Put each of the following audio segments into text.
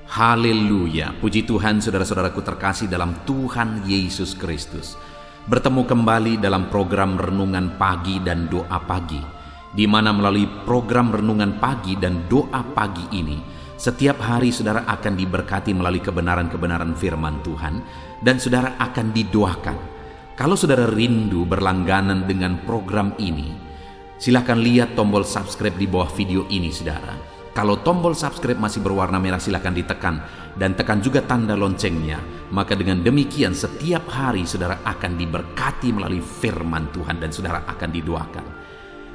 Haleluya, puji Tuhan saudara-saudaraku terkasih dalam Tuhan Yesus Kristus. Bertemu kembali dalam program Renungan Pagi dan Doa Pagi, di mana melalui program Renungan Pagi dan Doa Pagi ini, setiap hari saudara akan diberkati melalui kebenaran-kebenaran firman Tuhan, dan saudara akan didoakan. Kalau saudara rindu berlangganan dengan program ini, silakan lihat tombol subscribe di bawah video ini saudara. Kalau tombol subscribe masih berwarna merah, silakan ditekan dan tekan juga tanda loncengnya. Maka dengan demikian setiap hari saudara akan diberkati melalui firman Tuhan dan saudara akan didoakan.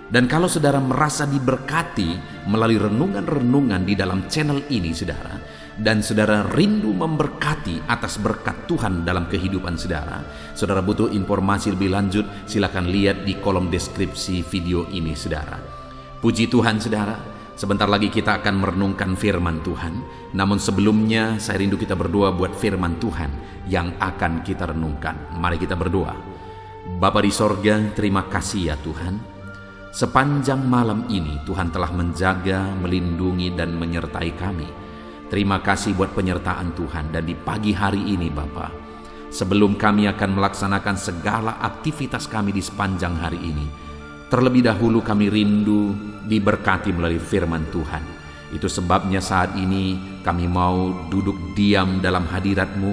Dan kalau saudara merasa diberkati melalui renungan-renungan di dalam channel ini saudara, dan saudara rindu memberkati atas berkat Tuhan dalam kehidupan saudara, saudara butuh informasi lebih lanjut, silakan lihat di kolom deskripsi video ini saudara. Puji Tuhan saudara. Sebentar lagi kita akan merenungkan firman Tuhan. Namun sebelumnya saya rindu kita berdoa buat firman Tuhan yang akan kita renungkan. Mari kita berdoa. Bapa di sorga, terima kasih ya Tuhan. Sepanjang malam ini Tuhan telah menjaga, melindungi dan menyertai kami. Terima kasih buat penyertaan Tuhan. Dan di pagi hari ini Bapa, sebelum kami akan melaksanakan segala aktivitas kami di sepanjang hari ini, terlebih dahulu kami rindu diberkati melalui firman Tuhan. Itu sebabnya saat ini kami mau duduk diam dalam hadirat-Mu,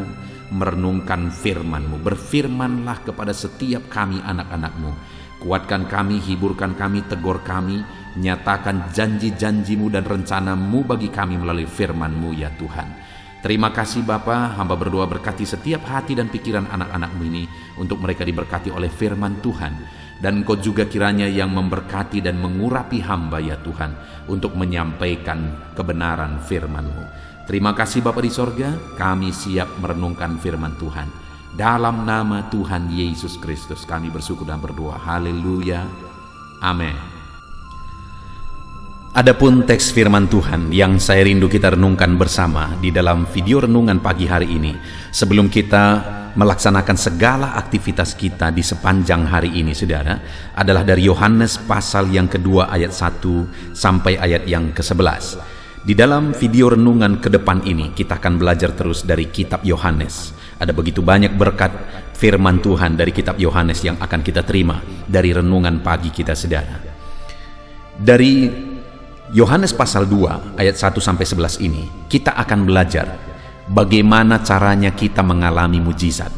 merenungkan firman-Mu. Berfirmanlah kepada setiap kami anak-anak-Mu. Kuatkan kami, hiburkan kami, tegur kami, nyatakan janji-janji-Mu dan rencana-Mu bagi kami melalui firman-Mu ya Tuhan. Terima kasih Bapa, hamba berdoa berkati setiap hati dan pikiran anak-anak-Mu ini, untuk mereka diberkati oleh firman Tuhan. Dan Engkau juga kiranya yang memberkati dan mengurapi hamba ya Tuhan, untuk menyampaikan kebenaran firman-Mu. Terima kasih Bapa di sorga, kami siap merenungkan firman Tuhan. Dalam nama Tuhan Yesus Kristus kami bersyukur dan berdoa. Haleluya. Amin. Adapun teks firman Tuhan yang saya rindu kita renungkan bersama di dalam video renungan pagi hari ini, sebelum kita melaksanakan segala aktivitas kita di sepanjang hari ini saudara, adalah dari Yohanes pasal yang kedua ayat 1 sampai ayat yang ke-11. Di dalam video renungan ke depan ini kita akan belajar terus dari kitab Yohanes. Ada begitu banyak berkat firman Tuhan dari kitab Yohanes yang akan kita terima dari renungan pagi kita saudara. Dari Yohanes pasal 2 ayat 1 sampai 11 ini kita akan belajar bagaimana caranya kita mengalami mujizat.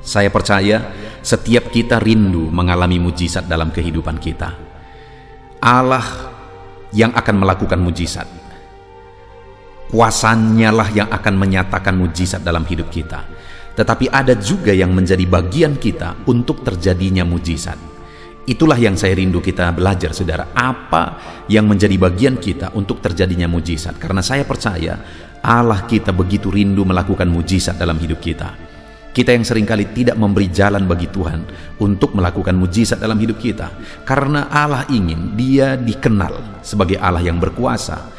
Saya percaya setiap kita rindu mengalami mujizat dalam kehidupan kita. Allah yang akan melakukan mujizat. Kuasanya lah yang akan menyatakan mujizat dalam hidup kita. Tetapi ada juga yang menjadi bagian kita untuk terjadinya mujizat. Itulah yang saya rindu kita belajar saudara, apa yang menjadi bagian kita untuk terjadinya mujizat. Karena saya percaya Allah kita begitu rindu melakukan mujizat dalam hidup kita. Kita yang seringkali tidak memberi jalan bagi Tuhan untuk melakukan mujizat dalam hidup kita. Karena Allah ingin Dia dikenal sebagai Allah yang berkuasa.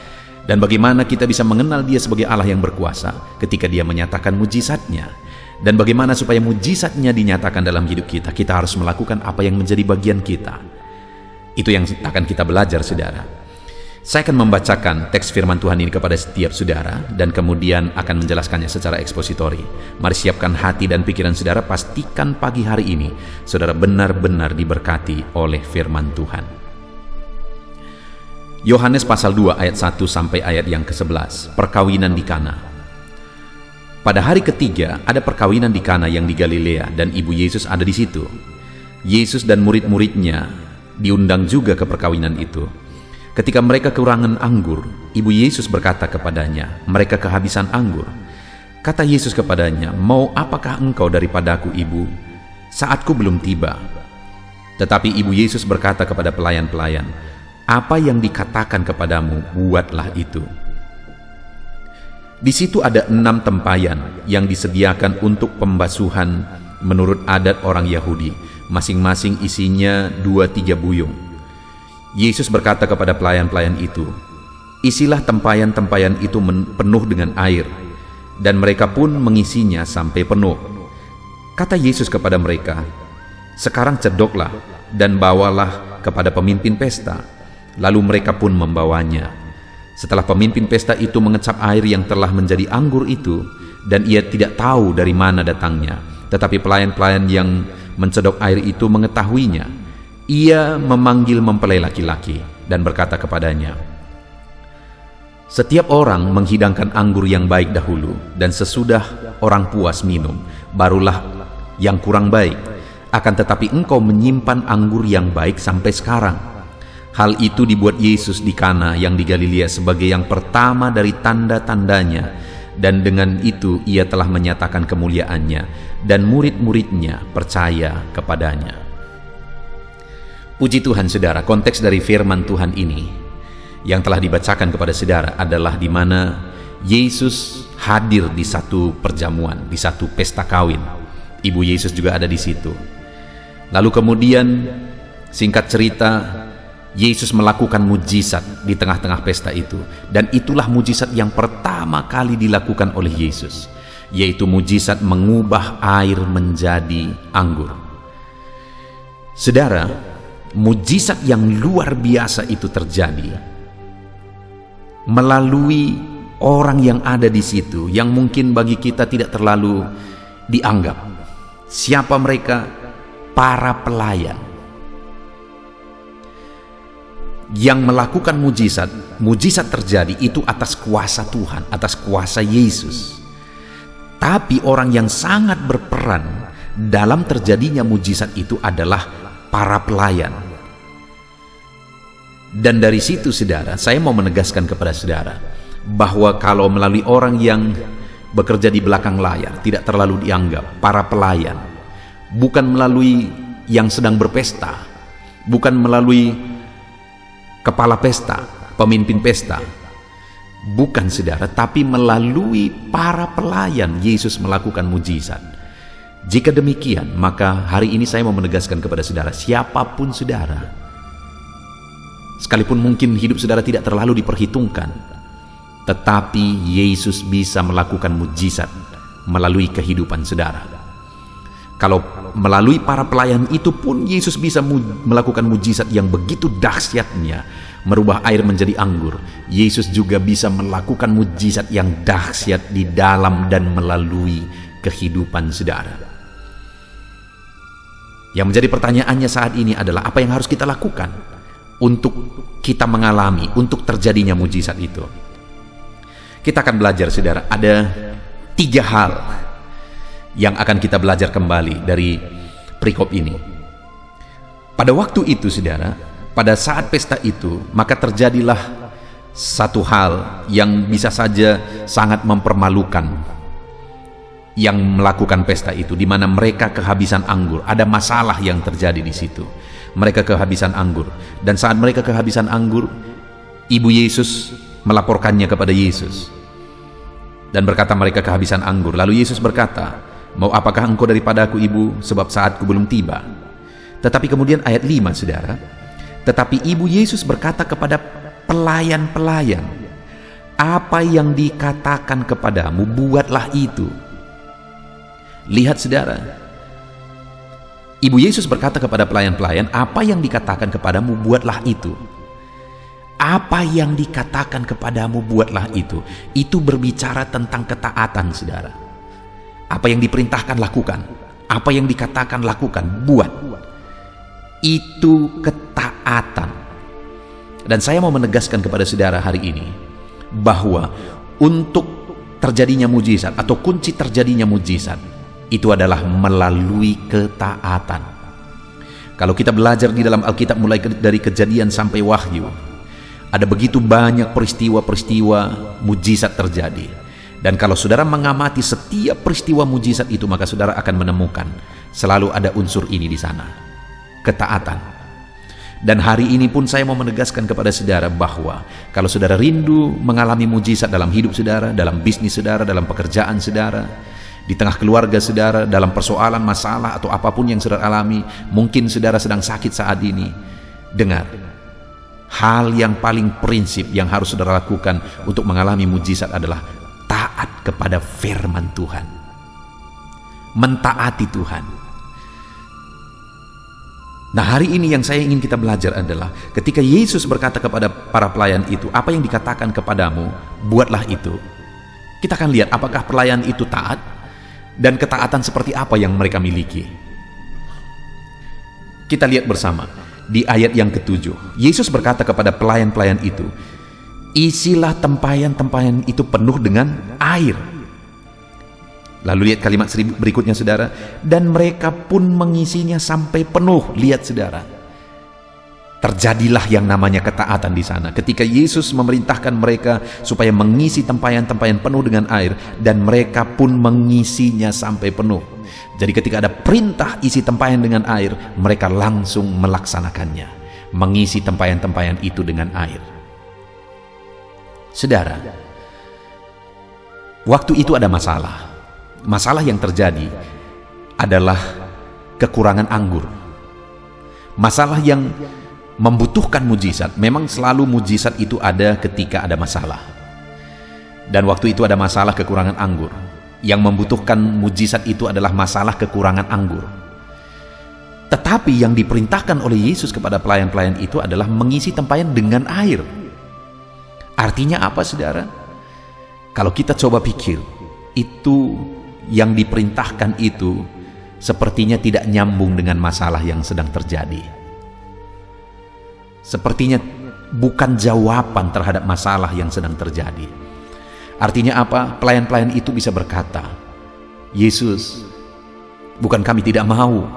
Dan bagaimana kita bisa mengenal Dia sebagai Allah yang berkuasa ketika Dia menyatakan mujizatnya. Dan bagaimana supaya mujizatnya dinyatakan dalam hidup kita, kita harus melakukan apa yang menjadi bagian kita. Itu yang akan kita belajar saudara. Saya akan membacakan teks firman Tuhan ini kepada setiap saudara dan kemudian akan menjelaskannya secara ekspositori. Mari siapkan hati dan pikiran saudara, pastikan pagi hari ini saudara benar-benar diberkati oleh firman Tuhan. Yohanes pasal 2 ayat 1 sampai ayat yang ke-11, perkawinan di Kana. Pada hari ketiga ada perkawinan di Kana yang di Galilea dan ibu Yesus ada di situ. Yesus dan murid-muridnya diundang juga ke perkawinan itu. Ketika mereka kekurangan anggur, ibu Yesus berkata kepadanya, mereka kehabisan anggur. Kata Yesus kepadanya, mau apakah engkau daripadaku ibu? Saatku belum tiba. Tetapi ibu Yesus berkata kepada pelayan-pelayan, apa yang dikatakan kepadamu, buatlah itu. Di situ ada 6 tempayan yang disediakan untuk pembasuhan menurut adat orang Yahudi, masing-masing isinya 2-3 buyung. Yesus berkata kepada pelayan-pelayan itu, isilah tempayan-tempayan itu penuh dengan air, dan mereka pun mengisinya sampai penuh. Kata Yesus kepada mereka, sekarang cedoklah dan bawalah kepada pemimpin pesta. Lalu mereka pun membawanya. Setelah pemimpin pesta itu mengecap air yang telah menjadi anggur itu, dan ia tidak tahu dari mana datangnya, tetapi pelayan-pelayan yang mencedok air itu mengetahuinya, ia memanggil mempelai laki-laki dan berkata kepadanya, "Setiap orang menghidangkan anggur yang baik dahulu, dan sesudah orang puas minum, barulah yang kurang baik. Akan tetapi engkau menyimpan anggur yang baik sampai sekarang." Hal itu dibuat Yesus di Kana yang di Galilea sebagai yang pertama dari tanda-tandanya, dan dengan itu ia telah menyatakan kemuliaannya, dan murid-muridnya percaya kepadanya. Puji Tuhan saudara, konteks dari firman Tuhan ini yang telah dibacakan kepada saudara adalah di mana Yesus hadir di satu perjamuan, di satu pesta kawin. Ibu Yesus juga ada di situ. Lalu kemudian singkat cerita, Yesus melakukan mujizat di tengah-tengah pesta itu, dan itulah mujizat yang pertama kali dilakukan oleh Yesus, yaitu mujizat mengubah air menjadi anggur. Saudara, mujizat yang luar biasa itu terjadi melalui orang yang ada di situ, yang mungkin bagi kita tidak terlalu dianggap. Siapa mereka? Para pelayan yang melakukan mujizat. Mujizat terjadi itu atas kuasa Tuhan, atas kuasa Yesus. Tapi orang yang sangat berperan dalam terjadinya mujizat itu adalah para pelayan. Dan dari situ saudara, saya mau menegaskan kepada saudara bahwa kalau melalui orang yang bekerja di belakang layar tidak terlalu dianggap, para pelayan, bukan melalui yang sedang berpesta, bukan melalui kepala pesta, pemimpin pesta, bukan saudara, tapi melalui para pelayan Yesus melakukan mujizat. Jika demikian, maka hari ini saya mau menegaskan kepada saudara, siapapun saudara, sekalipun mungkin hidup saudara tidak terlalu diperhitungkan, tetapi Yesus bisa melakukan mujizat melalui kehidupan saudara. Kalau melalui para pelayan itu pun Yesus bisa melakukan mujizat yang begitu dahsyatnya, merubah air menjadi anggur. Yesus juga bisa melakukan mujizat yang dahsyat di dalam dan melalui kehidupan saudara. Yang menjadi pertanyaannya saat ini adalah apa yang harus kita lakukan untuk kita mengalami, untuk terjadinya mujizat itu. Kita akan belajar saudara, ada 3 hal yang akan kita belajar kembali dari perikop ini. Pada waktu itu saudara, pada saat pesta itu, maka terjadilah satu hal yang bisa saja sangat mempermalukan yang melakukan pesta itu, di mana mereka kehabisan anggur. Ada masalah yang terjadi di situ. Mereka kehabisan anggur, dan saat mereka kehabisan anggur, ibu Yesus melaporkannya kepada Yesus dan berkata mereka kehabisan anggur. Lalu Yesus berkata, "Mau apakah engkau daripada aku, ibu, sebab saatku belum tiba?" Tetapi kemudian ayat 5 saudara, tetapi ibu Yesus berkata kepada pelayan-pelayan, "Apa yang dikatakan kepadamu, buatlah itu." Lihat saudara, ibu Yesus berkata kepada pelayan-pelayan, "Apa yang dikatakan kepadamu, buatlah itu." Apa yang dikatakan kepadamu, buatlah itu. Itu berbicara tentang ketaatan saudara. Apa yang diperintahkan lakukan, apa yang dikatakan lakukan, buat. Itu ketaatan. Dan saya mau menegaskan kepada saudara hari ini bahwa untuk terjadinya mujizat atau kunci terjadinya mujizat itu adalah melalui ketaatan. Kalau kita belajar di dalam Alkitab mulai dari Kejadian sampai Wahyu, ada begitu banyak peristiwa-peristiwa mujizat terjadi. Dan kalau saudara mengamati setiap peristiwa mujizat itu, maka saudara akan menemukan selalu ada unsur ini di sana, ketaatan. Dan hari ini pun saya mau menegaskan kepada saudara bahwa kalau saudara rindu mengalami mujizat dalam hidup saudara, dalam bisnis saudara, dalam pekerjaan saudara, di tengah keluarga saudara, dalam persoalan, masalah atau apapun yang saudara alami, mungkin saudara sedang sakit saat ini, dengar, hal yang paling prinsip yang harus saudara lakukan untuk mengalami mujizat adalah taat kepada firman Tuhan, mentaati Tuhan. Nah, hari ini yang saya ingin kita belajar adalah ketika Yesus berkata kepada para pelayan itu, apa yang dikatakan kepadamu, buatlah itu. Kita akan lihat apakah pelayan itu taat dan ketaatan seperti apa yang mereka miliki. Kita lihat bersama di ayat yang ke-7. Yesus berkata kepada pelayan-pelayan itu, isilah tempayan-tempayan itu penuh dengan air. Lalu lihat kalimat berikutnya, saudara. Dan mereka pun mengisinya sampai penuh. Lihat, saudara. Terjadilah yang namanya ketaatan di sana. Ketika Yesus memerintahkan mereka supaya mengisi tempayan-tempayan penuh dengan air, dan mereka pun mengisinya sampai penuh. Jadi ketika ada perintah isi tempayan dengan air, mereka langsung melaksanakannya. Mengisi tempayan-tempayan itu dengan air. Saudara, waktu itu ada masalah. Masalah yang terjadi adalah kekurangan anggur. Masalah yang membutuhkan mujizat. Memang selalu mujizat itu ada ketika ada masalah. Dan waktu itu ada masalah kekurangan anggur. Yang membutuhkan mujizat itu adalah masalah kekurangan anggur. Tetapi yang diperintahkan oleh Yesus kepada pelayan-pelayan itu adalah mengisi tempayan dengan air. Artinya apa, saudara? Kalau kita coba pikir, itu yang diperintahkan itu sepertinya tidak nyambung dengan masalah yang sedang terjadi. Sepertinya bukan jawaban terhadap masalah yang sedang terjadi. Artinya apa? Pelayan-pelayan itu bisa berkata, Yesus, bukan kami tidak mau,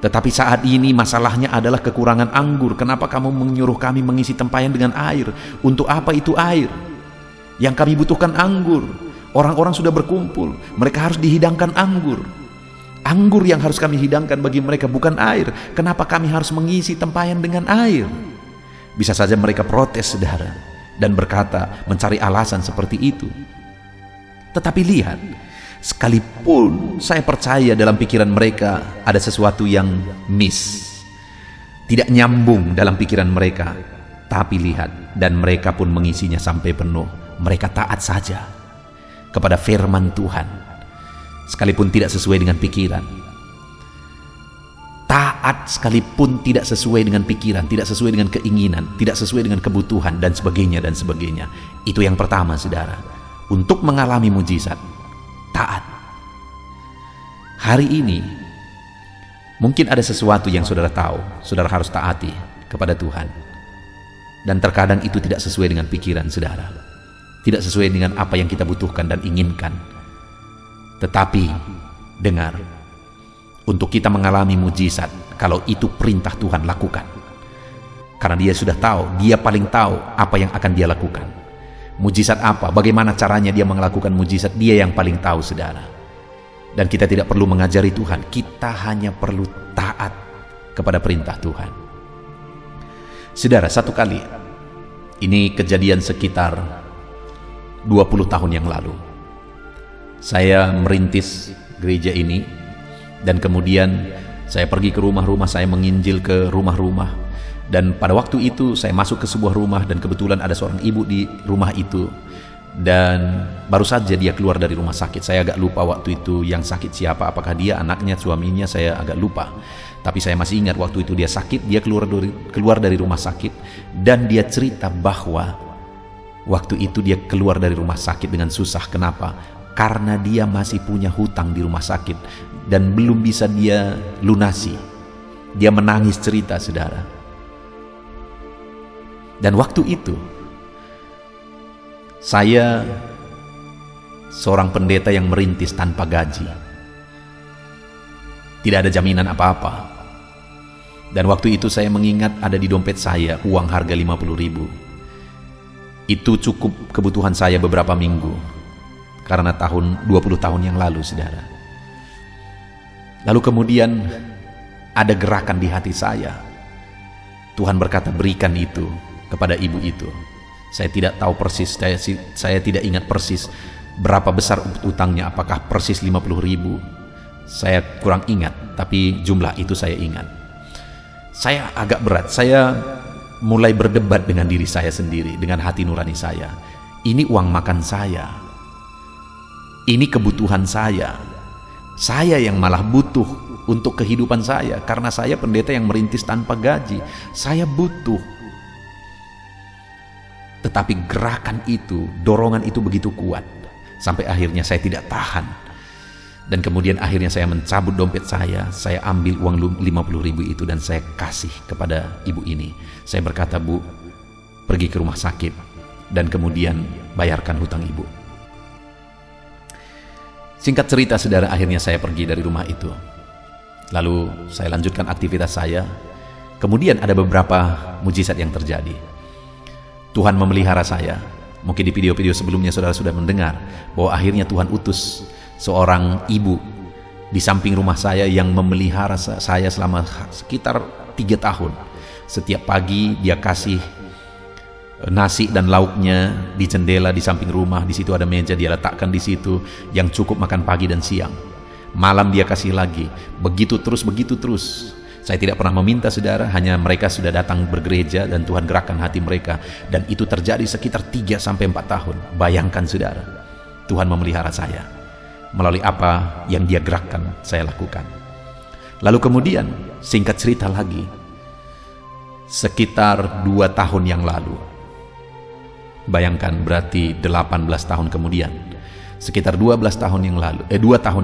tetapi saat ini masalahnya adalah kekurangan anggur. Kenapa kamu menyuruh kami mengisi tempayan dengan air? Untuk apa itu air? Yang kami butuhkan anggur. Orang-orang sudah berkumpul, mereka harus dihidangkan anggur. Anggur yang harus kami hidangkan bagi mereka, bukan air. Kenapa kami harus mengisi tempayan dengan air? Bisa saja mereka protes, saudara, dan berkata, mencari alasan seperti itu. Tetapi lihat, sekalipun saya percaya dalam pikiran mereka ada sesuatu yang tidak nyambung dalam pikiran mereka, tapi lihat, dan mereka pun mengisinya sampai penuh. Mereka taat saja kepada firman Tuhan, sekalipun tidak sesuai dengan pikiran. Taat sekalipun tidak sesuai dengan pikiran, tidak sesuai dengan keinginan, tidak sesuai dengan kebutuhan, dan sebagainya dan sebagainya. Itu yang pertama, saudara. Untuk mengalami mujizat, taat. Hari ini mungkin ada sesuatu yang saudara tahu, saudara harus taati kepada Tuhan. Dan terkadang itu tidak sesuai dengan pikiran, saudara. Tidak sesuai dengan apa yang kita butuhkan dan inginkan. Tetapi, dengar, untuk kita mengalami mujizat, kalau itu perintah Tuhan, lakukan. Karena dia sudah tahu, dia paling tahu apa yang akan dia lakukan. Mujizat apa, bagaimana caranya dia melakukan mujizat, dia yang paling tahu, saudara. Dan kita tidak perlu mengajari Tuhan, kita hanya perlu taat kepada perintah Tuhan. Saudara, satu kali, ini kejadian sekitar 20 tahun yang lalu, saya merintis gereja ini, dan kemudian saya pergi ke rumah-rumah, saya menginjil ke rumah-rumah. Dan pada waktu itu saya masuk ke sebuah rumah, dan kebetulan ada seorang ibu di rumah itu, dan baru saja dia keluar dari rumah sakit. Saya agak lupa waktu itu yang sakit siapa, apakah dia, anaknya, suaminya, saya agak lupa. Tapi saya masih ingat waktu itu dia sakit, dia keluar dari rumah sakit, dan dia cerita bahwa waktu itu dia keluar dari rumah sakit dengan susah. Kenapa? Karena dia masih punya hutang di rumah sakit dan belum bisa dia lunasi. Dia menangis cerita, saudara. Dan waktu itu saya seorang pendeta yang merintis tanpa gaji. Tidak ada jaminan apa-apa. Dan waktu itu saya mengingat ada di dompet saya uang harga 50.000. Itu cukup kebutuhan saya beberapa minggu, karena 20 tahun yang lalu, saudara. Lalu kemudian ada gerakan di hati saya. Tuhan berkata, berikan itu kepada ibu itu. Saya tidak tahu persis, saya tidak ingat persis berapa besar utangnya, apakah persis 50.000. Saya kurang ingat, tapi jumlah itu saya ingat. Saya agak berat, saya mulai berdebat dengan diri saya sendiri, dengan hati nurani saya. Ini uang makan saya, ini kebutuhan saya yang malah butuh untuk kehidupan saya, karena saya pendeta yang merintis tanpa gaji. Saya butuh. Tetapi gerakan itu, dorongan itu begitu kuat, sampai akhirnya saya tidak tahan. Dan kemudian akhirnya saya mencabut dompet saya ambil uang 50.000 itu dan saya kasih kepada ibu ini. Saya berkata, "Bu, pergi ke rumah sakit dan kemudian bayarkan hutang ibu." Singkat cerita, saudara, akhirnya saya pergi dari rumah itu. Lalu saya lanjutkan aktivitas saya. Kemudian ada beberapa mujizat yang terjadi. Tuhan memelihara saya. Mungkin di video-video sebelumnya saudara sudah mendengar bahwa akhirnya Tuhan utus seorang ibu di samping rumah saya yang memelihara saya selama sekitar 3 tahun. Setiap pagi dia kasih nasi dan lauknya di jendela di samping rumah. Di situ ada meja, dia letakkan di situ yang cukup makan pagi dan siang. Malam dia kasih lagi. Begitu terus. Saya tidak pernah meminta, saudara, hanya mereka sudah datang bergereja dan Tuhan gerakkan hati mereka. Dan itu terjadi sekitar 3-4 tahun. Bayangkan, saudara, Tuhan memelihara saya. Melalui apa yang dia gerakkan, saya lakukan. Lalu kemudian, singkat cerita lagi, sekitar 2 tahun yang lalu, bayangkan berarti 18 tahun kemudian, sekitar 2 tahun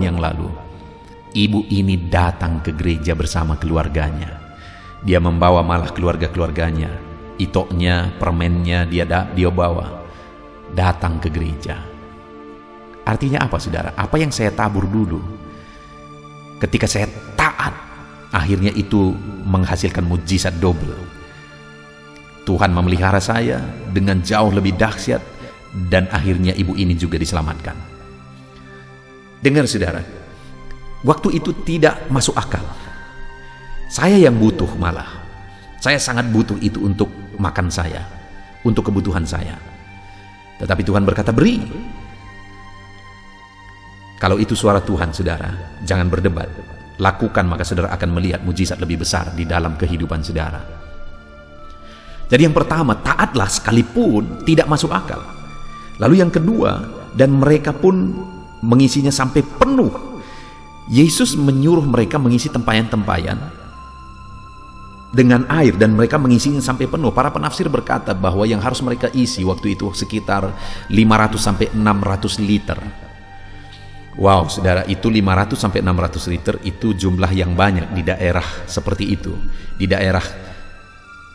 yang lalu, ibu ini datang ke gereja bersama keluarganya. Dia membawa malah keluarga-keluarganya, itoknya, permennya dia bawa, datang ke gereja. Artinya apa, saudara? Apa yang saya tabur dulu, ketika saya taat, akhirnya itu menghasilkan mujizat double. Tuhan memelihara saya dengan jauh lebih dahsyat, dan akhirnya ibu ini juga diselamatkan. Dengar, saudara, waktu itu tidak masuk akal. Saya yang butuh, malah saya sangat butuh itu untuk makan saya, untuk kebutuhan saya. Tetapi Tuhan berkata, "Beri." Kalau itu suara Tuhan, saudara, jangan berdebat. Lakukan, maka saudara akan melihat mujizat lebih besar di dalam kehidupan saudara. Jadi yang pertama, taatlah sekalipun tidak masuk akal. Lalu yang kedua, dan mereka pun mengisinya sampai penuh. Yesus menyuruh mereka mengisi tempayan-tempayan dengan air, dan mereka mengisinya sampai penuh. Para penafsir berkata bahwa yang harus mereka isi waktu itu sekitar 500-600 liter. Wow, saudara, itu 500-600 liter itu jumlah yang banyak di daerah seperti itu. Di daerah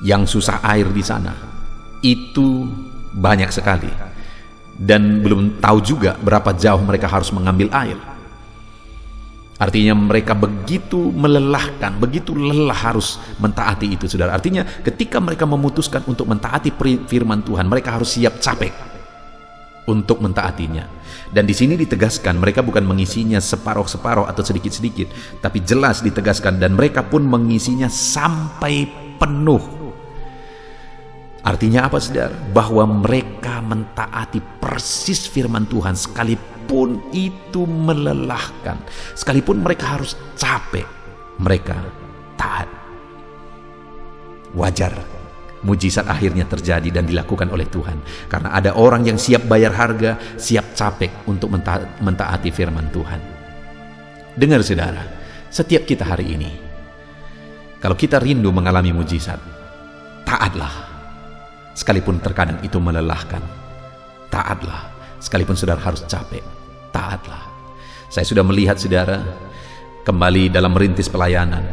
yang susah air di sana, itu banyak sekali. Dan belum tahu juga berapa jauh mereka harus mengambil air. Artinya mereka begitu melelahkan, begitu lelah harus mentaati itu, saudara. Artinya ketika mereka memutuskan untuk mentaati firman Tuhan, mereka harus siap capek untuk mentaatinya. Dan di sini ditegaskan mereka bukan mengisinya separuh-separuh atau sedikit-sedikit, tapi jelas ditegaskan, dan mereka pun mengisinya sampai penuh. Artinya apa, saudara? Bahwa mereka mentaati persis firman Tuhan, sekalipun itu melelahkan, sekalipun mereka harus capek, mereka taat. Wajar mujizat akhirnya terjadi dan dilakukan oleh Tuhan, karena ada orang yang siap bayar harga, siap capek untuk mentaati firman Tuhan. Dengar, saudara, setiap kita hari ini, kalau kita rindu mengalami mujizat, taatlah. Sekalipun terkadang itu melelahkan, taatlah. Sekalipun saudara harus capek, taatlah. Saya sudah melihat, saudara, kembali dalam merintis pelayanan.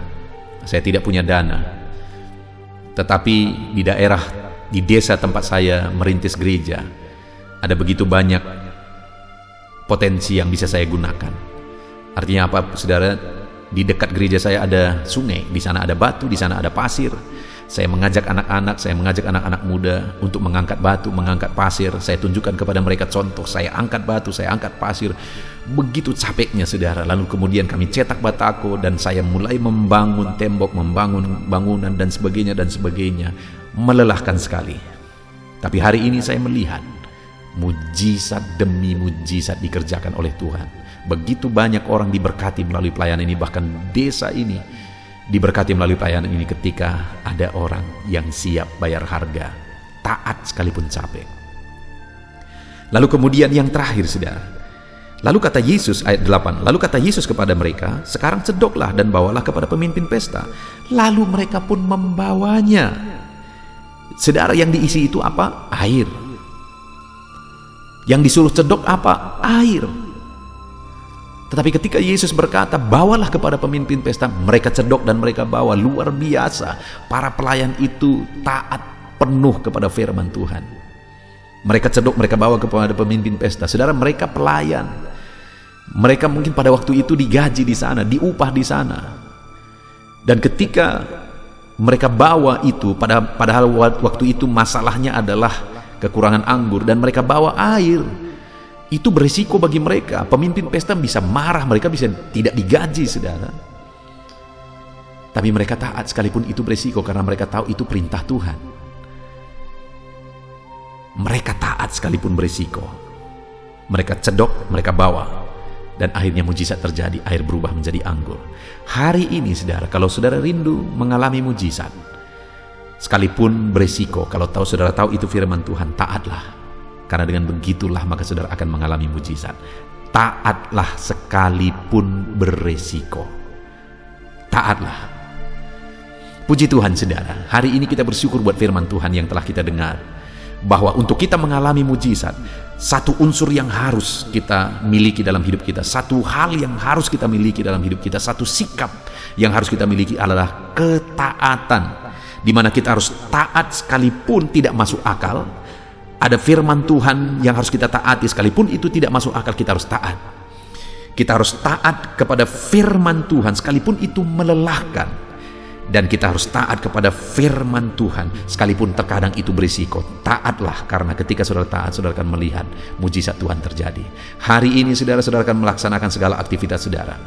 Saya tidak punya dana, tetapi di desa tempat saya merintis gereja, ada begitu banyak potensi yang bisa saya gunakan. Artinya apa, saudara? Di dekat gereja saya ada sungai, di sana ada batu, di sana ada pasir. Saya mengajak anak-anak muda untuk mengangkat batu, mengangkat pasir. Saya tunjukkan kepada mereka contoh, saya angkat batu, saya angkat pasir. Begitu capeknya, saudara. Lalu kemudian kami cetak batako, dan saya mulai membangun tembok, membangun bangunan, dan sebagainya. Melelahkan sekali. Tapi hari ini saya melihat mujizat demi mujizat dikerjakan oleh Tuhan. Begitu banyak orang diberkati melalui pelayanan ini, bahkan desa ini diberkati melalui pelayanan ini ketika ada orang yang siap bayar harga, taat sekalipun capek. Lalu kemudian yang terakhir, saudara, Lalu kata Yesus, ayat 8, lalu kata Yesus kepada mereka, sekarang cedoklah dan bawalah kepada pemimpin pesta. Lalu mereka pun membawanya. Saudara, yang diisi itu apa? Air. Yang disuruh cedok apa? Air. Tetapi ketika Yesus berkata, bawalah kepada pemimpin pesta, mereka cedok dan mereka bawa. Luar biasa. Para pelayan itu taat penuh kepada firman Tuhan. Mereka cedok, mereka bawa kepada pemimpin pesta. Saudara, mereka pelayan. Mereka mungkin pada waktu itu digaji di sana, diupah di sana. Dan ketika mereka bawa itu, padahal waktu itu masalahnya adalah kekurangan anggur, dan mereka bawa air, itu berisiko bagi mereka. Pemimpin pesta bisa marah, mereka bisa tidak digaji, saudara. Tapi mereka taat sekalipun itu berisiko, karena mereka tahu itu perintah Tuhan. Mereka taat sekalipun berisiko. Mereka cedok, mereka bawa. Dan akhirnya mujizat terjadi, air berubah menjadi anggur. Hari ini saudara, kalau saudara rindu mengalami mujizat, sekalipun berisiko, kalau saudara tahu itu firman Tuhan, taatlah. Karena dengan begitulah maka saudara akan mengalami mujizat. Taatlah sekalipun berisiko. Taatlah. Puji Tuhan saudara, hari ini kita bersyukur buat firman Tuhan yang telah kita dengar. Bahwa untuk kita mengalami mujizat, satu unsur yang harus kita miliki dalam hidup kita, satu hal yang harus kita miliki dalam hidup kita, satu sikap yang harus kita miliki adalah ketaatan, di mana kita harus taat sekalipun tidak masuk akal. Ada firman Tuhan yang harus kita taati, sekalipun itu tidak masuk akal, kita harus taat. Kita harus taat kepada firman Tuhan sekalipun itu melelahkan. Dan kita harus taat kepada firman Tuhan sekalipun terkadang itu berisiko. Taatlah, karena ketika saudara taat, saudara akan melihat mujizat Tuhan terjadi. Hari ini saudara akan melaksanakan segala aktivitas saudara.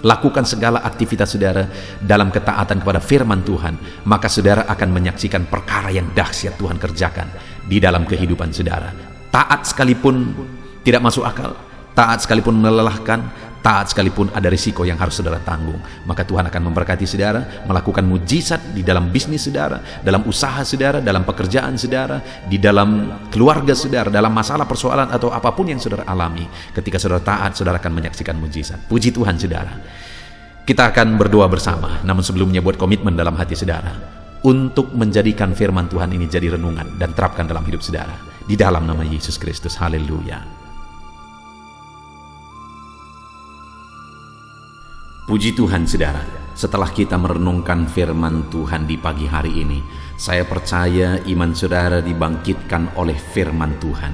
Lakukan segala aktivitas saudara dalam ketaatan kepada firman Tuhan, maka saudara akan menyaksikan perkara yang dahsyat Tuhan kerjakan di dalam kehidupan saudara. Taat sekalipun tidak masuk akal, taat sekalipun melelahkan, taat sekalipun ada risiko yang harus saudara tanggung, maka Tuhan akan memberkati saudara melakukan mujizat di dalam bisnis saudara, dalam usaha saudara, dalam pekerjaan saudara, di dalam keluarga saudara, dalam masalah persoalan atau apapun yang saudara alami. Ketika saudara taat, saudara akan menyaksikan mujizat. Puji Tuhan saudara. Kita akan berdoa bersama, namun sebelumnya buat komitmen dalam hati saudara untuk menjadikan firman Tuhan ini jadi renungan dan terapkan dalam hidup saudara. Di dalam nama Yesus Kristus. Haleluya. Puji Tuhan saudara, setelah kita merenungkan firman Tuhan di pagi hari ini, saya percaya iman saudara dibangkitkan oleh firman Tuhan.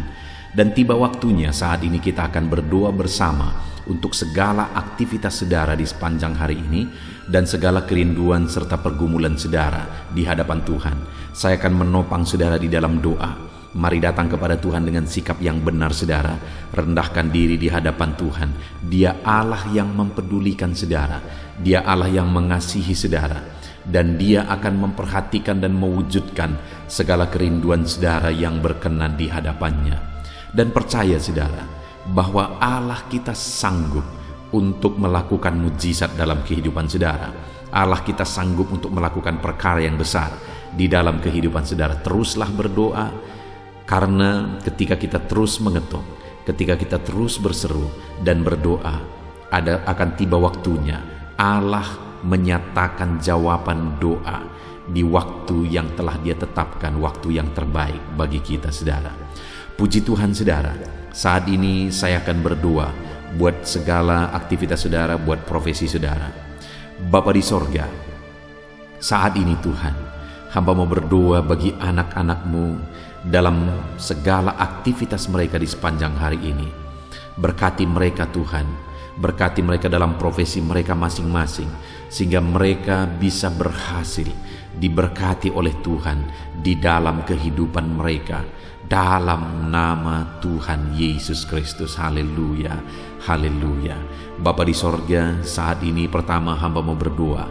Dan tiba waktunya saat ini kita akan berdoa bersama untuk segala aktivitas saudara di sepanjang hari ini dan segala kerinduan serta pergumulan saudara di hadapan Tuhan. Saya akan menopang saudara di dalam doa. Mari datang kepada Tuhan dengan sikap yang benar saudara. Rendahkan diri di hadapan Tuhan. Dia Allah yang mempedulikan saudara. Dia Allah yang mengasihi saudara. Dan Dia akan memperhatikan dan mewujudkan segala kerinduan saudara yang berkenan di hadapannya. Dan percaya saudara, bahwa Allah kita sanggup untuk melakukan mujizat dalam kehidupan saudara. Allah kita sanggup untuk melakukan perkara yang besar di dalam kehidupan saudara. Teruslah berdoa. Karena ketika kita terus mengetuk, ketika kita terus berseru dan berdoa, akan tiba waktunya Allah menyatakan jawaban doa di waktu yang telah Dia tetapkan, waktu yang terbaik bagi kita saudara. Puji Tuhan saudara, saat ini saya akan berdoa buat segala aktivitas saudara, buat profesi saudara. Bapa di sorga, saat ini Tuhan, hamba mau berdoa bagi anak-anak-Mu dalam segala aktivitas mereka di sepanjang hari ini. Berkati mereka Tuhan, berkati mereka dalam profesi mereka masing-masing, sehingga mereka bisa berhasil, diberkati oleh Tuhan di dalam kehidupan mereka, dalam nama Tuhan Yesus Kristus. Haleluya, haleluya. Bapa di sorga, saat ini pertama hamba mau berdoa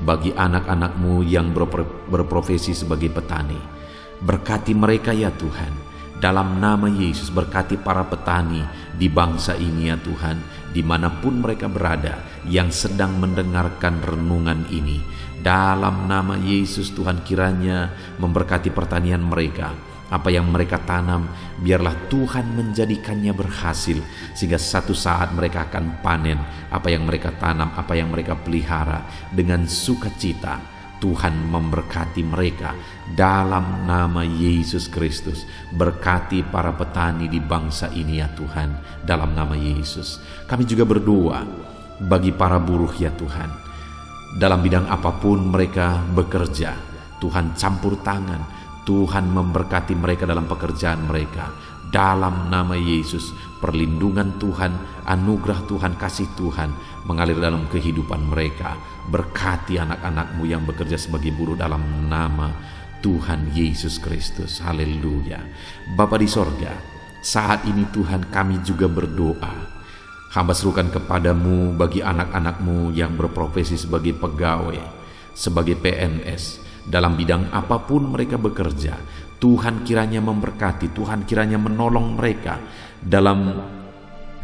bagi anak-anak-Mu yang berprofesi sebagai petani. Berkati mereka ya Tuhan, dalam nama Yesus. Berkati para petani di bangsa ini ya Tuhan, dimanapun mereka berada yang sedang mendengarkan renungan ini. Dalam nama Yesus Tuhan, kiranya memberkati pertanian mereka, Apa yang mereka tanam, biarlah Tuhan menjadikannya berhasil, sehingga satu saat mereka akan panen apa yang mereka tanam, apa yang mereka pelihara dengan sukacita. Tuhan memberkati mereka dalam nama Yesus Kristus. Berkati para petani di bangsa ini ya Tuhan, dalam nama Yesus. Kami juga berdoa bagi para buruh ya Tuhan. Dalam bidang apapun mereka bekerja, Tuhan campur tangan, Tuhan memberkati mereka dalam pekerjaan mereka. Dalam nama Yesus, perlindungan Tuhan, anugerah Tuhan, kasih Tuhan mengalir dalam kehidupan mereka. Berkati anak-anak-Mu yang bekerja sebagai buruh dalam nama Tuhan Yesus Kristus. Haleluya. Bapa di sorga, saat ini Tuhan kami juga berdoa. Hamba serukan kepadamu bagi anak-anak-Mu yang berprofesi sebagai pegawai, sebagai PNS, dalam bidang apapun mereka bekerja. Tuhan kiranya memberkati, Tuhan kiranya menolong mereka dalam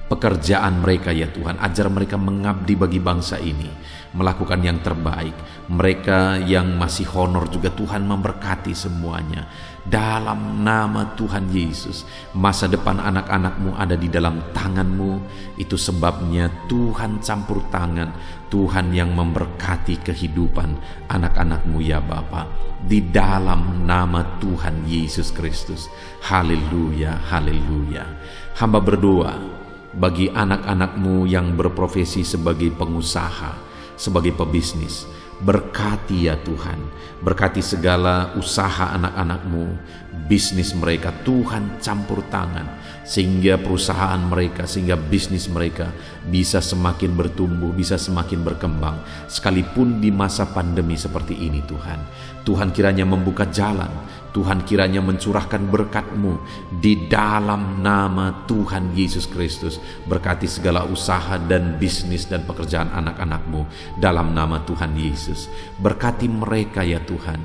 pekerjaan mereka ya Tuhan. Ajar mereka mengabdi bagi bangsa ini, melakukan yang terbaik. Mereka yang masih honor juga Tuhan memberkati semuanya. Dalam nama Tuhan Yesus, masa depan anak-anak-Mu ada di dalam tangan-Mu. Itu sebabnya Tuhan campur tangan, Tuhan yang memberkati kehidupan anak-anak-Mu ya Bapa. Di dalam nama Tuhan Yesus Kristus. Haleluya, haleluya. Hamba berdoa bagi anak-anak-Mu yang berprofesi sebagai pengusaha, sebagai pebisnis. Berkati ya Tuhan, berkati segala usaha anak-anak-Mu, bisnis mereka. Tuhan campur tangan sehingga perusahaan mereka, sehingga bisnis mereka bisa semakin bertumbuh, bisa semakin berkembang, sekalipun di masa pandemi seperti ini Tuhan. Tuhan kiranya membuka jalan, Tuhan kiranya mencurahkan berkat-Mu di dalam nama Tuhan Yesus Kristus. Berkati segala usaha dan bisnis dan pekerjaan anak-anak-Mu dalam nama Tuhan Yesus. Berkati mereka ya Tuhan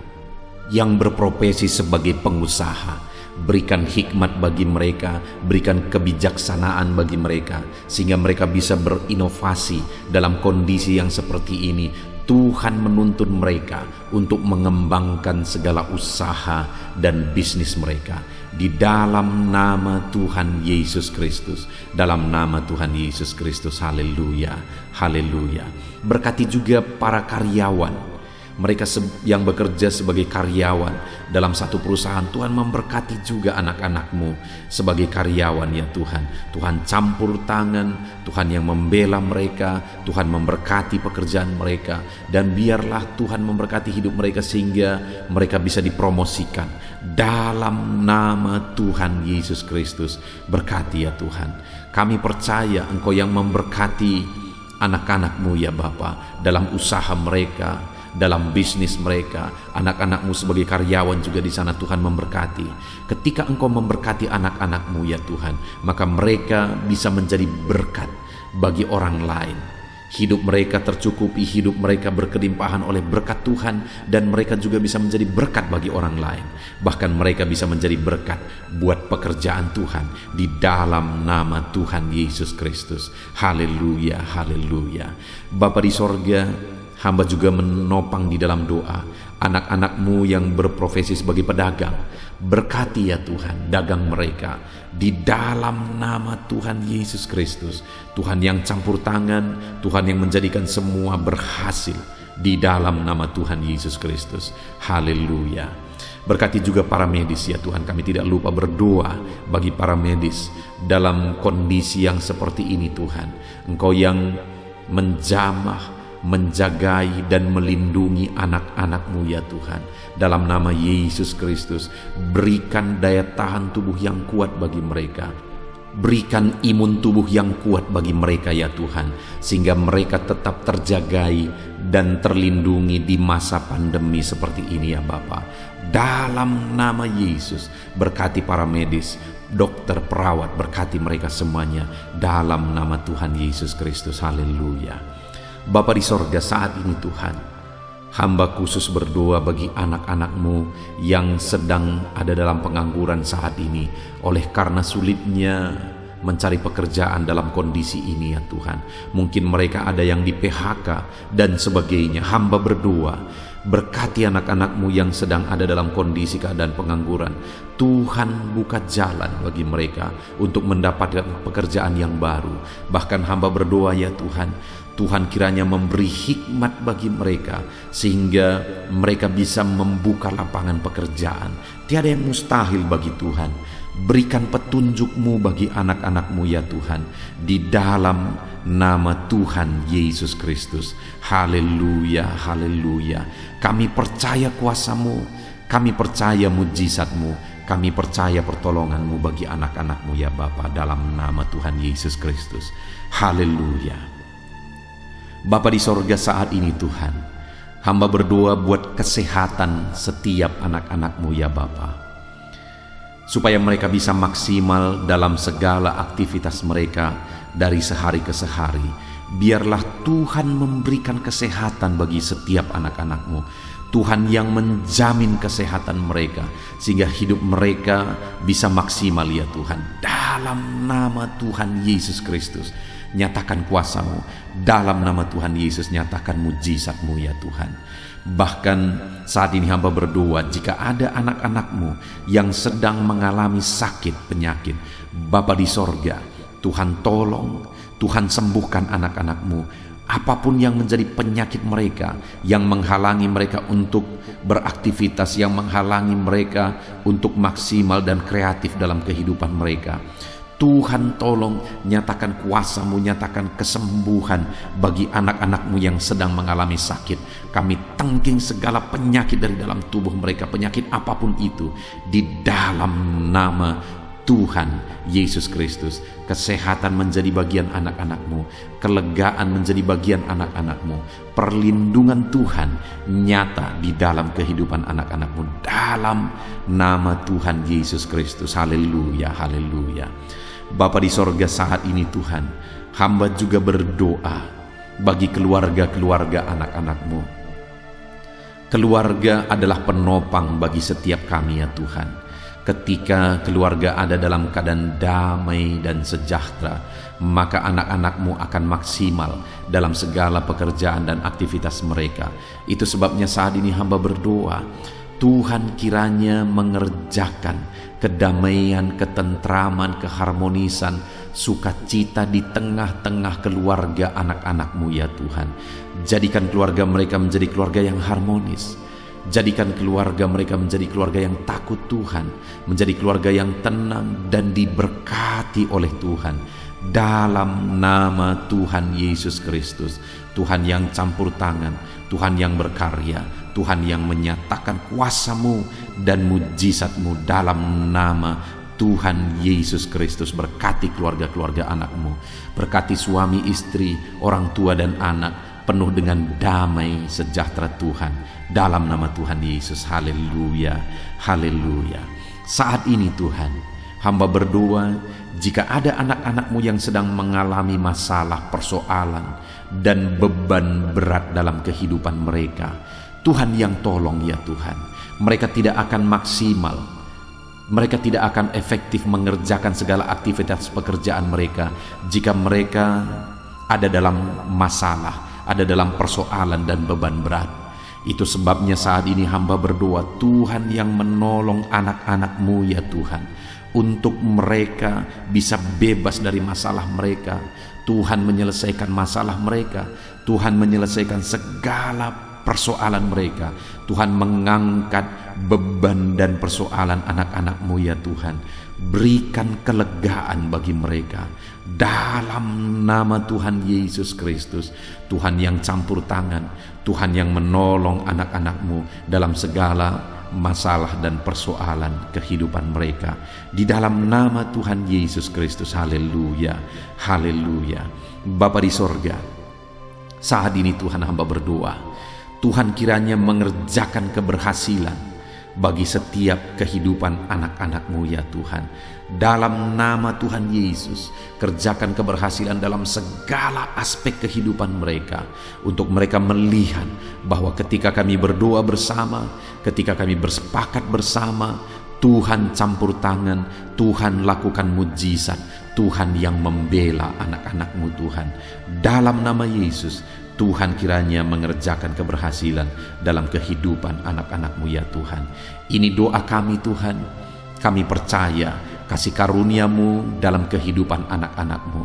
yang berprofesi sebagai pengusaha. Berikan hikmat bagi mereka, berikan kebijaksanaan bagi mereka, sehingga mereka bisa berinovasi dalam kondisi yang seperti ini. Tuhan menuntun mereka untuk mengembangkan segala usaha dan bisnis mereka di dalam nama Tuhan Yesus Kristus. Dalam nama Tuhan Yesus Kristus. Haleluya, haleluya. Berkati juga para karyawan, mereka yang bekerja sebagai karyawan dalam satu perusahaan. Tuhan memberkati juga anak-anak-Mu sebagai karyawan ya Tuhan. Tuhan campur tangan, Tuhan yang membela mereka, Tuhan memberkati pekerjaan mereka, dan biarlah Tuhan memberkati hidup mereka sehingga mereka bisa dipromosikan dalam nama Tuhan Yesus Kristus. Berkati ya Tuhan. Kami percaya Engkau yang memberkati anak-anak-Mu ya Bapa dalam usaha mereka, dalam bisnis mereka. Anak-anak-Mu sebagai karyawan juga di sana Tuhan memberkati. Ketika Engkau memberkati anak-anak-Mu ya Tuhan, maka mereka bisa menjadi berkat bagi orang lain. Hidup mereka tercukupi, hidup mereka berkelimpahan oleh berkat Tuhan, dan mereka juga bisa menjadi berkat bagi orang lain. Bahkan mereka bisa menjadi berkat buat pekerjaan Tuhan di dalam nama Tuhan Yesus Kristus. Haleluya, haleluya. Bapa di sorga, hamba juga menopang di dalam doa anak-anak-Mu yang berprofesi sebagai pedagang. Berkati ya Tuhan dagang mereka di dalam nama Tuhan Yesus Kristus. Tuhan yang campur tangan, Tuhan yang menjadikan semua berhasil di dalam nama Tuhan Yesus Kristus. Haleluya. Berkati juga para medis ya Tuhan. Kami tidak lupa berdoa bagi para medis dalam kondisi yang seperti ini Tuhan. Engkau yang menjamah, menjagai dan melindungi anak-anak-Mu ya Tuhan. Dalam nama Yesus Kristus, berikan daya tahan tubuh yang kuat bagi mereka. Berikan imun tubuh yang kuat bagi mereka ya Tuhan, sehingga mereka tetap terjagai dan terlindungi di masa pandemi seperti ini ya Bapa. Dalam nama Yesus, berkati para medis, dokter, perawat, berkati mereka semuanya dalam nama Tuhan Yesus Kristus. Haleluya. Bapa di sorga, saat ini Tuhan, hamba khusus berdoa bagi anak-anak-Mu yang sedang ada dalam pengangguran saat ini oleh karena sulitnya mencari pekerjaan dalam kondisi ini ya Tuhan. Mungkin mereka ada yang di PHK dan sebagainya. Hamba berdoa, berkati anak-anak-Mu yang sedang ada dalam kondisi keadaan pengangguran. Tuhan buka jalan bagi mereka untuk mendapatkan pekerjaan yang baru. Bahkan hamba berdoa ya Tuhan, Tuhan kiranya memberi hikmat bagi mereka sehingga mereka bisa membuka lapangan pekerjaan. Tiada yang mustahil bagi Tuhan. Berikan petunjuk-Mu bagi anak-anak-Mu ya Tuhan, di dalam nama Tuhan Yesus Kristus. Haleluya, haleluya. Kami percaya kuasa-Mu, kami percaya mujizat-Mu, kami percaya pertolongan-Mu bagi anak-anak-Mu ya Bapa, dalam nama Tuhan Yesus Kristus. Haleluya. Bapa di sorga, saat ini Tuhan, hamba berdoa buat kesehatan setiap anak-anak-Mu ya Bapa, supaya mereka bisa maksimal dalam segala aktivitas mereka dari sehari ke sehari. Biarlah Tuhan memberikan kesehatan bagi setiap anak-anak-Mu. Tuhan yang menjamin kesehatan mereka sehingga hidup mereka bisa maksimal ya Tuhan. Dalam nama Tuhan Yesus Kristus, nyatakan kuasa-Mu. Dalam nama Tuhan Yesus, nyatakan mujizat-Mu ya Tuhan. Bahkan saat ini hamba berdoa, jika ada anak-anak-Mu yang sedang mengalami sakit penyakit, Bapa di sorga, Tuhan tolong, Tuhan sembuhkan anak-anak-Mu. Apapun yang menjadi penyakit mereka, yang menghalangi mereka untuk beraktivitas, yang menghalangi mereka untuk maksimal dan kreatif dalam kehidupan mereka, Tuhan tolong, nyatakan kuasa-Mu, nyatakan kesembuhan bagi anak-anak-Mu yang sedang mengalami sakit. Kami tangking segala penyakit dari dalam tubuh mereka, penyakit apapun itu, di dalam nama Tuhan Yesus Kristus. Kesehatan menjadi bagian anak-anak-Mu, kelegaan menjadi bagian anak-anak-Mu, perlindungan Tuhan nyata di dalam kehidupan anak-anak-Mu, dalam nama Tuhan Yesus Kristus. Haleluya, haleluya. Bapa di sorga, saat ini Tuhan, hamba juga berdoa bagi keluarga-keluarga anak-anak-Mu. Keluarga adalah penopang bagi setiap kami ya Tuhan. Ketika keluarga ada dalam keadaan damai dan sejahtera, maka anak-anak-Mu akan maksimal dalam segala pekerjaan dan aktivitas mereka. Itu sebabnya saat ini hamba berdoa, Tuhan kiranya mengerjakan kedamaian, ketentraman, keharmonisan, sukacita di tengah-tengah keluarga anak-anak-Mu ya Tuhan. Jadikan keluarga mereka menjadi keluarga yang harmonis. Jadikan keluarga mereka menjadi keluarga yang takut Tuhan, menjadi keluarga yang tenang dan diberkati oleh Tuhan. Dalam nama Tuhan Yesus Kristus, Tuhan yang campur tangan, Tuhan yang berkarya, Tuhan yang menyatakan kuasa-Mu dan mujizat-Mu, dalam nama Tuhan Yesus Kristus. Berkati keluarga-keluarga anak-Mu, berkati suami, istri, orang tua dan anak, penuh dengan damai sejahtera Tuhan, dalam nama Tuhan Yesus. Haleluya, haleluya. Saat ini Tuhan, hamba berdoa, jika ada anak-anak-Mu yang sedang mengalami masalah, persoalan, dan beban berat dalam kehidupan mereka, Tuhan yang tolong ya Tuhan. Mereka tidak akan maksimal, mereka tidak akan efektif mengerjakan segala aktivitas pekerjaan mereka jika mereka ada dalam masalah, ada dalam persoalan dan beban berat. Itu sebabnya saat ini hamba berdoa, Tuhan yang menolong anak-anak-Mu ya Tuhan, untuk mereka bisa bebas dari masalah mereka. Tuhan menyelesaikan masalah mereka, Tuhan menyelesaikan segala persoalan mereka. Tuhan mengangkat beban dan persoalan anak-anak-Mu ya Tuhan. Berikan kelegaan bagi mereka dalam nama Tuhan Yesus Kristus. Tuhan yang campur tangan, Tuhan yang menolong anak-anak-Mu dalam segala masalah dan persoalan kehidupan mereka, di dalam nama Tuhan Yesus Kristus. Haleluya, haleluya. Bapa di sorga, saat ini Tuhan hamba berdoa, Tuhan kiranya mengerjakan keberhasilan bagi setiap kehidupan anak-anak-Mu ya Tuhan. Dalam nama Tuhan Yesus, kerjakan keberhasilan dalam segala aspek kehidupan mereka, untuk mereka melihat bahwa ketika kami berdoa bersama, ketika kami bersepakat bersama, Tuhan campur tangan, Tuhan lakukan mujizat, Tuhan yang membela anak-anak-Mu Tuhan. Dalam nama Yesus, Tuhan kiranya mengerjakan keberhasilan dalam kehidupan anak-anak-Mu ya Tuhan. Ini doa kami Tuhan. Kami percaya kasih karunia-Mu dalam kehidupan anak-anak-Mu.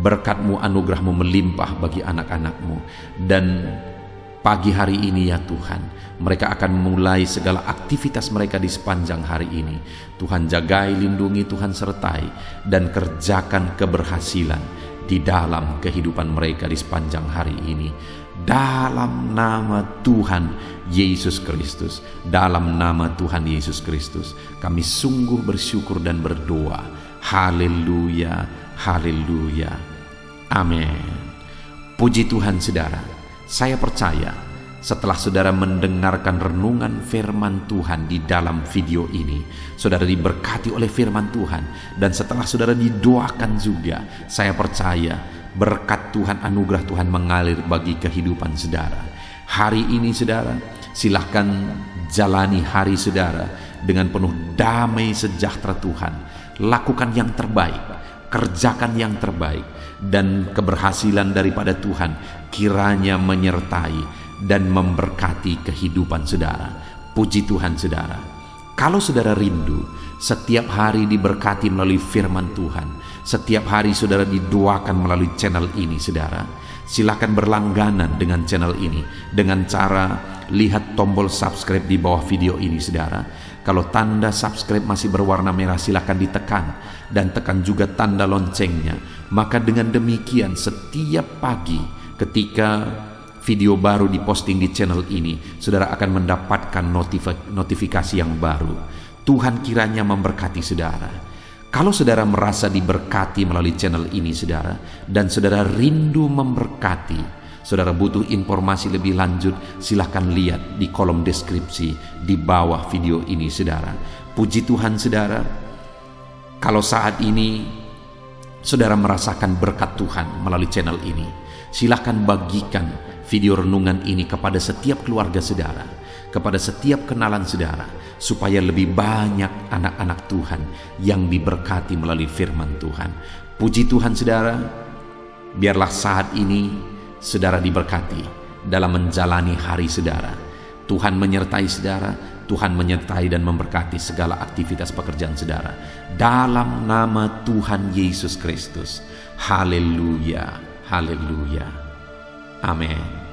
Berkat-Mu, anugerah-Mu melimpah bagi anak-anak-Mu. Dan pagi hari ini ya Tuhan, mereka akan mulai segala aktivitas mereka di sepanjang hari ini. Tuhan jagai, lindungi, Tuhan sertai, dan kerjakan keberhasilan di dalam kehidupan mereka di sepanjang hari ini. Dalam nama Tuhan Yesus Kristus, dalam nama Tuhan Yesus Kristus, kami sungguh bersyukur dan berdoa. Haleluya, haleluya, amin. Puji Tuhan saudara, saya percaya setelah saudara mendengarkan renungan firman Tuhan di dalam video ini, saudara diberkati oleh firman Tuhan. Dan setelah saudara didoakan juga, saya percaya berkat Tuhan, anugerah Tuhan mengalir bagi kehidupan saudara. Hari ini saudara, silahkan jalani hari saudara dengan penuh damai sejahtera Tuhan. Lakukan yang terbaik, kerjakan yang terbaik, dan keberhasilan daripada Tuhan kiranya menyertai dan memberkati kehidupan saudara. Puji Tuhan saudara. Kalau saudara rindu setiap hari diberkati melalui firman Tuhan, setiap hari saudara didoakan melalui channel ini saudara, silakan berlangganan dengan channel ini dengan cara lihat tombol subscribe di bawah video ini saudara. Kalau tanda subscribe masih berwarna merah, silakan ditekan dan tekan juga tanda loncengnya. Maka dengan demikian setiap pagi ketika video baru diposting di channel ini, saudara akan mendapatkan notifikasi yang baru. Tuhan kiranya memberkati saudara. Kalau saudara merasa diberkati melalui channel ini saudara, dan saudara rindu memberkati, saudara butuh informasi lebih lanjut, silahkan lihat di kolom deskripsi di bawah video ini saudara. Puji Tuhan saudara. Kalau saat ini saudara merasakan berkat Tuhan melalui channel ini, silahkan bagikan video renungan ini kepada setiap keluarga saudara, kepada setiap kenalan saudara, supaya lebih banyak anak-anak Tuhan yang diberkati melalui firman Tuhan. Puji Tuhan saudara. Biarlah saat ini saudara diberkati dalam menjalani hari saudara. Tuhan menyertai saudara, Tuhan menyertai dan memberkati segala aktivitas pekerjaan saudara. Dalam nama Tuhan Yesus Kristus. Haleluya, haleluya, amin.